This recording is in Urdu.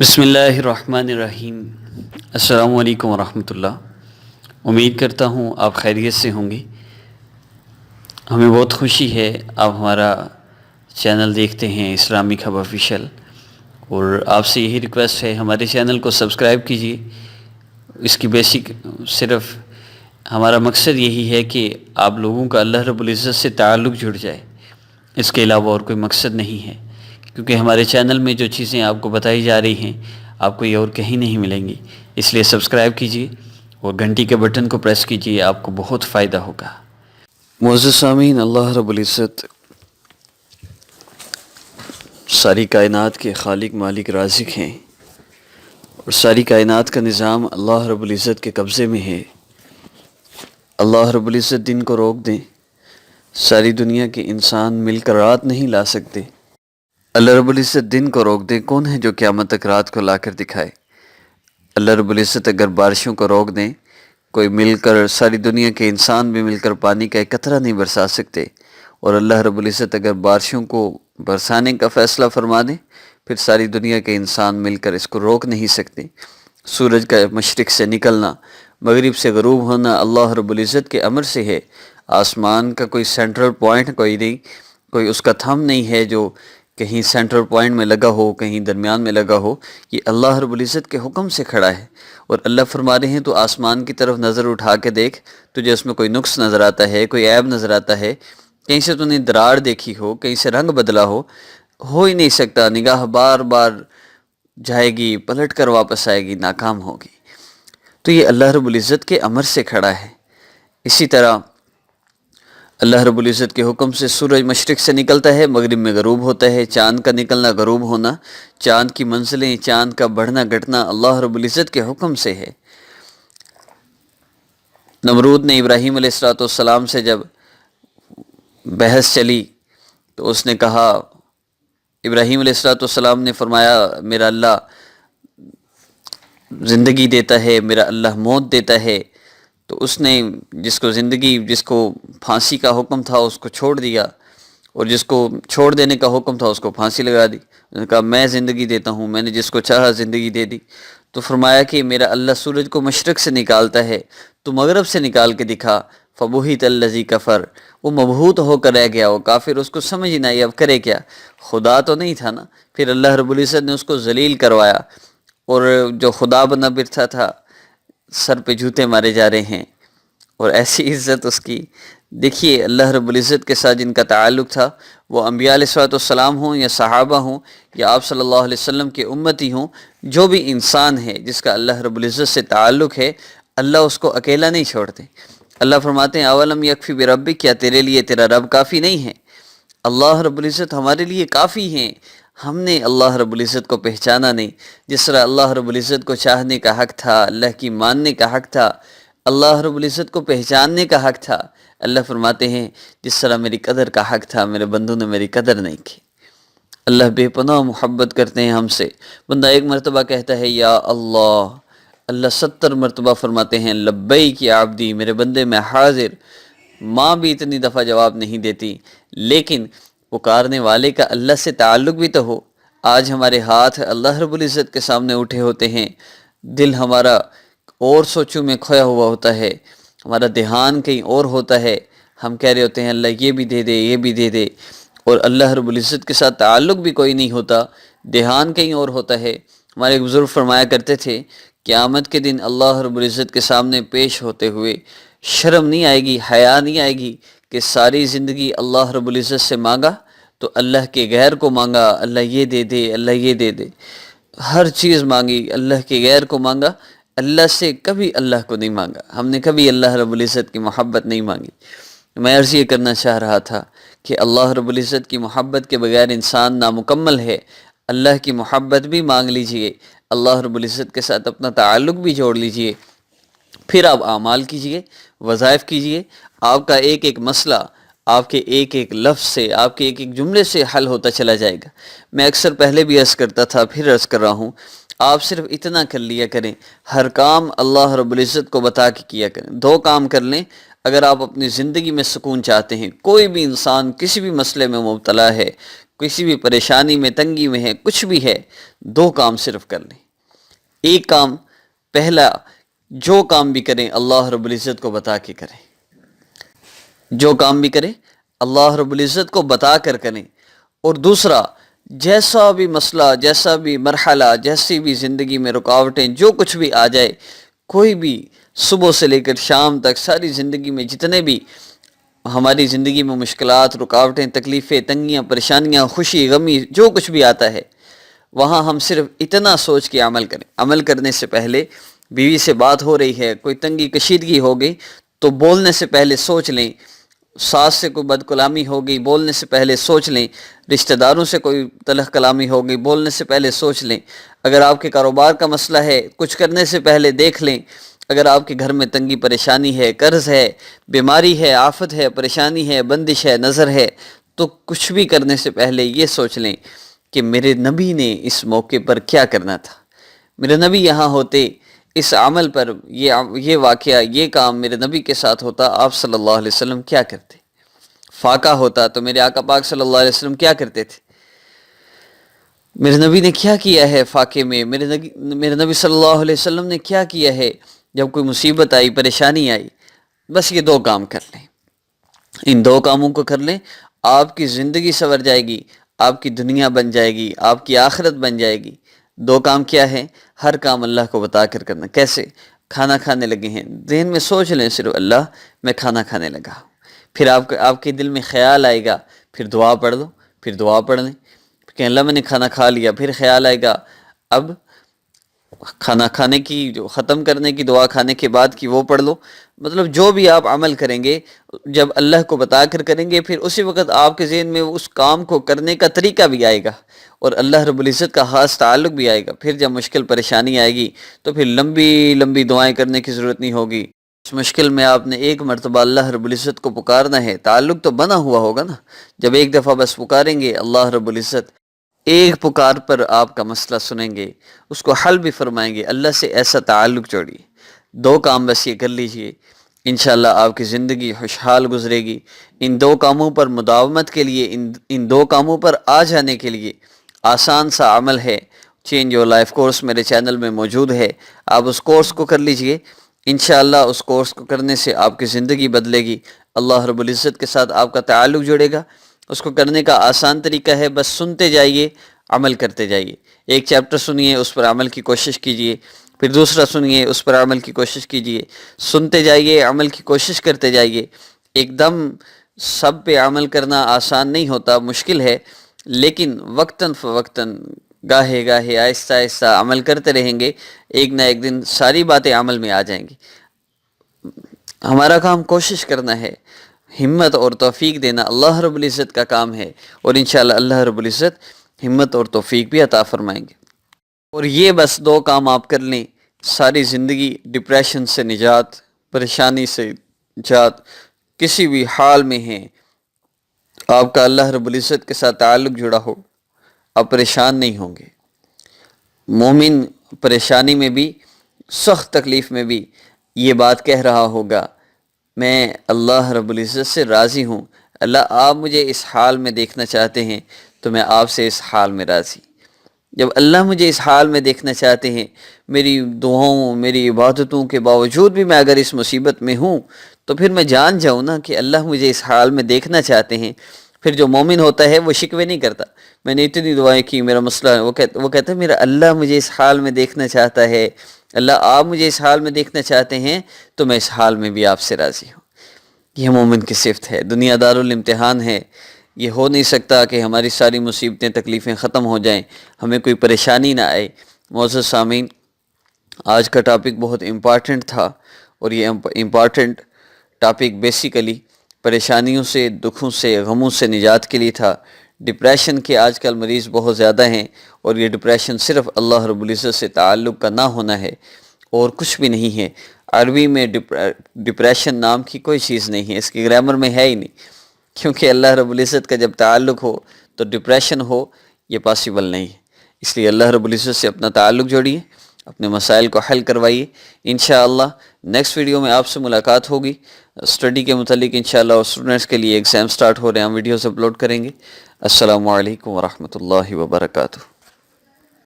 بسم اللہ الرحمن الرحیم۔ السلام علیکم ورحمۃ اللہ۔ امید کرتا ہوں آپ خیریت سے ہوں گے۔ ہمیں بہت خوشی ہے آپ ہمارا چینل دیکھتے ہیں اسلامک ہب آفیشیل، اور آپ سے یہی ریکویسٹ ہے ہمارے چینل کو سبسکرائب کیجیے۔ اس کی بیسک صرف ہمارا مقصد یہی ہے کہ آپ لوگوں کا اللہ رب العزت سے تعلق جڑ جائے، اس کے علاوہ اور کوئی مقصد نہیں ہے، کیونکہ ہمارے چینل میں جو چیزیں آپ کو بتائی جا رہی ہیں آپ کو یہ اور کہیں نہیں ملیں گی۔ اس لیے سبسکرائب کیجیے اور گھنٹی کے بٹن کو پریس کیجیے، آپ کو بہت فائدہ ہوگا۔ معزز سامعین، اللہ رب العزت ساری کائنات کے خالق مالک رازق ہیں، اور ساری کائنات کا نظام اللہ رب العزت کے قبضے میں ہے۔ اللہ رب العزت دن کو روک دیں، ساری دنیا کے انسان مل کر رات نہیں لا سکتے۔ اللہ رب العزت دن کو روک دیں، کون ہے جو قیامت تک رات کو لا کر دکھائے؟ اللہ رب العزت اگر بارشوں کو روک دیں، کوئی مل کر ساری دنیا کے انسان بھی مل کر پانی کا ایک قطرہ نہیں برسا سکتے، اور اللہ رب العزت اگر بارشوں کو برسانے کا فیصلہ فرما دیں، پھر ساری دنیا کے انسان مل کر اس کو روک نہیں سکتے۔ سورج کا مشرق سے نکلنا، مغرب سے غروب ہونا اللہ رب العزت کے امر سے ہے۔ آسمان کا کوئی سینٹرل پوائنٹ کوئی نہیں، کوئی اس کا تھم نہیں ہے جو کہیں سینٹرل پوائنٹ میں لگا ہو، کہیں درمیان میں لگا ہو۔ یہ اللہ رب العزت کے حکم سے کھڑا ہے، اور اللہ فرما رہے ہیں تو آسمان کی طرف نظر اٹھا کے دیکھ، تجھے اس میں کوئی نقص نظر آتا ہے، کوئی عیب نظر آتا ہے، کہیں سے تو نے دراڑ دیکھی ہو، کہیں سے رنگ بدلا ہو ہی نہیں سکتا۔ نگاہ بار بار جائے گی، پلٹ کر واپس آئے گی، ناکام ہوگی۔ تو یہ اللہ رب العزت کے امر سے کھڑا ہے۔ اسی طرح اللہ رب العزت کے حکم سے سورج مشرق سے نکلتا ہے، مغرب میں غروب ہوتا ہے۔ چاند کا نکلنا، غروب ہونا، چاند کی منزلیں، چاند کا بڑھنا گھٹنا اللہ رب العزت کے حکم سے ہے۔ نمرود نے ابراہیم علیہ السلام سے جب بحث چلی تو اس نے کہا، ابراہیم علیہ السلام نے فرمایا میرا اللہ زندگی دیتا ہے، میرا اللہ موت دیتا ہے۔ تو اس نے جس کو زندگی، جس کو پھانسی کا حکم تھا اس کو چھوڑ دیا، اور جس کو چھوڑ دینے کا حکم تھا اس کو پھانسی لگا دی۔ اس نے کہا میں زندگی دیتا ہوں، میں نے جس کو چاہا زندگی دے دی۔ تو فرمایا کہ میرا اللہ سورج کو مشرق سے نکالتا ہے، تو مغرب سے نکال کے دکھا۔ فبہت الذی کفر، وہ مبہوت ہو کر رہ گیا، وہ کافر، اس کو سمجھ ہی نہ آئی اب کرے کیا۔ خدا تو نہیں تھا نا۔ پھر اللہ رب العزت نے اس کو ذلیل کروایا، اور جو خدا بنا برتا تھا سر پہ جوتے مارے جا رہے ہیں، اور ایسی عزت اس کی۔ دیکھیے اللہ رب العزت کے ساتھ جن کا تعلق تھا، وہ انبیاء علیہ السلام ہوں یا صحابہ ہوں یا آپ صلی اللہ علیہ وسلم کے امتی ہوں، جو بھی انسان ہے جس کا اللہ رب العزت سے تعلق ہے، اللہ اس کو اکیلا نہیں چھوڑتے۔ اللہ فرماتے ہیں اولم یکفی بربک، کیا تیرے لیے تیرا رب کافی نہیں ہے؟ اللہ رب العزت ہمارے لیے کافی ہیں۔ ہم نے اللہ رب العزت کو پہچانا نہیں، جس طرح اللہ رب العزت کو چاہنے کا حق تھا، اللہ کی ماننے کا حق تھا، اللہ رب العزت کو پہچاننے کا حق تھا۔ اللہ فرماتے ہیں جس طرح میری قدر کا حق تھا، میرے بندوں نے میری قدر نہیں کی۔ اللہ بے پناہ محبت کرتے ہیں ہم سے۔ بندہ ایک مرتبہ کہتا ہے یا اللہ، اللہ 70 مرتبہ فرماتے ہیں لبیک یا عبدی، میرے بندے میں حاضر۔ ماں بھی اتنی دفعہ جواب نہیں دیتی، لیکن پکارنے والے کا اللہ سے تعلق بھی تو ہو۔ آج ہمارے ہاتھ اللہ رب العزت کے سامنے اٹھے ہوتے ہیں، دل ہمارا اور سوچوں میں کھویا ہوا ہوتا ہے، ہمارا دھیان کہیں اور ہوتا ہے، ہم کہہ رہے ہوتے ہیں اللہ یہ بھی دے دے، یہ بھی دے دے، اور اللہ رب العزت کے ساتھ تعلق بھی کوئی نہیں ہوتا، دھیان کہیں اور ہوتا ہے۔ ہمارے ایک بزرگ فرمایا کرتے تھے قیامت کے دن اللہ رب العزت کے سامنے پیش ہوتے ہوئے شرم نہیں آئے گی، حیا نہیں آئے گی کہ ساری زندگی اللہ رب العزت سے مانگا تو اللہ کے غیر کو مانگا، اللہ یہ دے دے، اللہ یہ دے دے، ہر چیز مانگی، اللہ کے غیر کو مانگا، اللہ سے کبھی اللہ کو نہیں مانگا۔ ہم نے کبھی اللہ رب العزت کی محبت نہیں مانگی۔ میں عرض یہ کرنا چاہ رہا تھا کہ اللہ رب العزت کی محبت کے بغیر انسان نامکمل ہے۔ اللہ کی محبت بھی مانگ لیجئے، اللہ رب العزت کے ساتھ اپنا تعلق بھی جوڑ لیجئے، پھر آپ اعمال کیجئے، وظائف کیجئے، آپ کا ایک ایک مسئلہ آپ کے ایک ایک لفظ سے، آپ کے ایک ایک جملے سے حل ہوتا چلا جائے گا۔ میں اکثر پہلے بھی عرض کرتا تھا، پھر عرض کر رہا ہوں، آپ صرف اتنا کر لیا کریں، ہر کام اللہ رب العزت کو بتا کے کیا کریں۔ 2 کام کر لیں اگر آپ اپنی زندگی میں سکون چاہتے ہیں۔ کوئی بھی انسان کسی بھی مسئلے میں مبتلا ہے، کسی بھی پریشانی میں، تنگی میں ہے، کچھ بھی ہے، 2 کام صرف کر لیں۔ ایک کام، پہلا، جو کام بھی کریں اللہ رب العزت کو بتا کے کریں، جو کام بھی کریں اللہ رب العزت کو بتا کر کریں۔ اور دوسرا، جیسا بھی مسئلہ، جیسا بھی مرحلہ، جیسی بھی زندگی میں رکاوٹیں، جو کچھ بھی آ جائے، کوئی بھی، صبح سے لے کر شام تک ساری زندگی میں جتنے بھی ہماری زندگی میں مشکلات، رکاوٹیں، تکلیفیں، تنگیاں، پریشانیاں، خوشی، غمی، جو کچھ بھی آتا ہے، وہاں ہم صرف اتنا سوچ کے عمل کریں۔ عمل کرنے سے پہلے بیوی سے بات ہو رہی ہے، کوئی تنگی کشیدگی ہو گئی تو بولنے سے پہلے سوچ لیں، ساس سے کوئی بد کلامی ہو گئی، بولنے سے پہلے سوچ لیں، رشتہ داروں سے کوئی تلخ کلامی ہو گئی، بولنے سے پہلے سوچ لیں، اگر آپ کے کاروبار کا مسئلہ ہے، کچھ کرنے سے پہلے دیکھ لیں، اگر آپ کے گھر میں تنگی پریشانی ہے، قرض ہے، بیماری ہے، آفت ہے، پریشانی ہے، بندش ہے، نظر ہے، تو کچھ بھی کرنے سے پہلے یہ سوچ لیں کہ میرے نبی نے اس موقع پر کیا کرنا تھا، میرے نبی یہاں ہوتے، اس عمل پر، یہ واقعہ، یہ کام میرے نبی کے ساتھ ہوتا، آپ صلی اللہ علیہ وسلم کیا کرتے؟ فاقہ ہوتا تو میرے آقا پاک صلی اللہ علیہ وسلم کیا کرتے تھے؟ میرے نبی نے کیا کیا ہے فاقے میں؟ میرے نبی صلی اللہ علیہ وسلم نے کیا کیا ہے جب کوئی مصیبت آئی، پریشانی آئی؟ بس یہ 2 کام کر لیں، ان 2 کاموں کو کر لیں، آپ کی زندگی سنور جائے گی، آپ کی دنیا بن جائے گی، آپ کی آخرت بن جائے گی۔ 2 کام کیا ہے؟ ہر کام اللہ کو بتا کر کرنا۔ کیسے؟ کھانا کھانے لگے ہیں، ذہن میں سوچ لیں صرف اللہ میں کھانا کھانے لگا ہوں، پھر آپ کے دل میں خیال آئے گا، پھر دعا پڑھ لو، پھر دعا پڑھ لیں کہ اللہ میں نے کھانا کھا لیا، پھر خیال آئے گا اب کھانا کھانے کی، جو ختم کرنے کی دعا کھانے کے بعد کی وہ پڑھ لو۔ مطلب جو بھی آپ عمل کریں گے، جب اللہ کو بتا کر کریں گے، پھر اسی وقت آپ کے ذہن میں اس کام کو کرنے کا طریقہ بھی آئے گا اور اللہ رب العزت کا خاص تعلق بھی آئے گا۔ پھر جب مشکل پریشانی آئے گی تو پھر لمبی لمبی دعائیں کرنے کی ضرورت نہیں ہوگی۔ اس مشکل میں آپ نے ایک مرتبہ اللہ رب العزت کو پکارنا ہے، تعلق تو بنا ہوا ہوگا نا۔ جب ایک دفعہ بس پکاریں گے اللہ رب العزت، ایک پکار پر آپ کا مسئلہ سنیں گے، اس کو حل بھی فرمائیں گے۔ اللہ سے ایسا تعلق جوڑیے۔ 2 کام بس یہ کر لیجئے، انشاءاللہ آپ کی زندگی خوشحال گزرے گی۔ ان 2 کاموں پر مداومت کے لیے، ان 2 کاموں پر آ جانے کے لیے آسان سا عمل ہے، چینج یور لائف کورس میرے چینل میں موجود ہے، آپ اس کورس کو کر لیجئے۔ انشاءاللہ اس کورس کو کرنے سے آپ کی زندگی بدلے گی، اللہ رب العزت کے ساتھ آپ کا تعلق جڑے گا۔ اس کو کرنے کا آسان طریقہ ہے، بس سنتے جائیے، عمل کرتے جائیے۔ ایک چیپٹر سنیے، اس پر عمل کی کوشش کیجیے، پھر دوسرا سنیے، اس پر عمل کی کوشش کیجیے، سنتے جائیے، عمل کی کوشش کرتے جائیے۔ ایک دم سب پہ عمل کرنا آسان نہیں ہوتا، مشکل ہے، لیکن وقتاً فوقتاً، گاہے گاہے، آہستہ آہستہ عمل کرتے رہیں گے، ایک نہ ایک دن ساری باتیں عمل میں آ جائیں گی۔ ہمارا کام کوشش کرنا ہے، ہمت اور توفیق دینا اللہ رب العزت کا کام ہے، اور انشاءاللہ اللہ رب العزت ہمت اور توفیق بھی عطا فرمائیں گے۔ اور یہ بس 2 کام آپ کر لیں، ساری زندگی، ڈپریشن سے نجات، پریشانی سے نجات، کسی بھی حال میں ہیں، آپ کا اللہ رب العزت کے ساتھ تعلق جڑا ہو، آپ پریشان نہیں ہوں گے۔ مومن پریشانی میں بھی، سخت تکلیف میں بھی یہ بات کہہ رہا ہوگا، میں اللہ رب العزت سے راضی ہوں، اللہ آپ مجھے اس حال میں دیکھنا چاہتے ہیں تو میں آپ سے اس حال میں راضی۔ جب اللہ مجھے اس حال میں دیکھنا چاہتے ہیں، میری دعاؤں، میری عبادتوں کے باوجود بھی میں اگر اس مصیبت میں ہوں، تو پھر میں جان جاؤں نا کہ اللہ مجھے اس حال میں دیکھنا چاہتے ہیں۔ پھر جو مومن ہوتا ہے وہ شکوے نہیں کرتا، میں نے اتنی دعائیں کی، میرا مسئلہ ہے، وہ کہتا ہے میرا اللہ مجھے اس حال میں دیکھنا چاہتا ہے، اللہ آپ مجھے اس حال میں دیکھنا چاہتے ہیں تو میں اس حال میں بھی آپ سے راضی ہوں۔ یہ مومن کی صفت ہے، دنیا دارالامتحان ہے، یہ ہو نہیں سکتا کہ ہماری ساری مصیبتیں، تکلیفیں ختم ہو جائیں، ہمیں کوئی پریشانی نہ آئے۔ معزز سامعین، آج کا ٹاپک بہت امپارٹنٹ تھا، اور یہ امپارٹنٹ ٹاپک بیسیکلی پریشانیوں سے، دکھوں سے، غموں سے نجات کے لیے تھا۔ ڈپریشن کے آج کل مریض بہت زیادہ ہیں، اور یہ ڈپریشن صرف اللہ رب العزت سے تعلق کا نہ ہونا ہے اور کچھ بھی نہیں ہے۔ عربی میں ڈپریشن نام کی کوئی چیز نہیں ہے، اس کی گرامر میں ہے ہی نہیں، کیونکہ اللہ رب العزت کا جب تعلق ہو تو ڈپریشن ہو یہ پاسبل نہیں ہے۔ اس لیے اللہ رب العزت سے اپنا تعلق جوڑیے، اپنے مسائل کو حل کروائیے۔ انشاءاللہ نیکسٹ ویڈیو میں آپ سے ملاقات ہوگی۔ اسٹڈی کے متعلق انشاءاللہ اور اسٹوڈنٹس کے لیے ایگزام سٹارٹ ہو رہے ہیں، ہم ویڈیوز اپلوڈ کریں گے۔ السلام علیکم ورحمۃ اللہ وبرکاتہ۔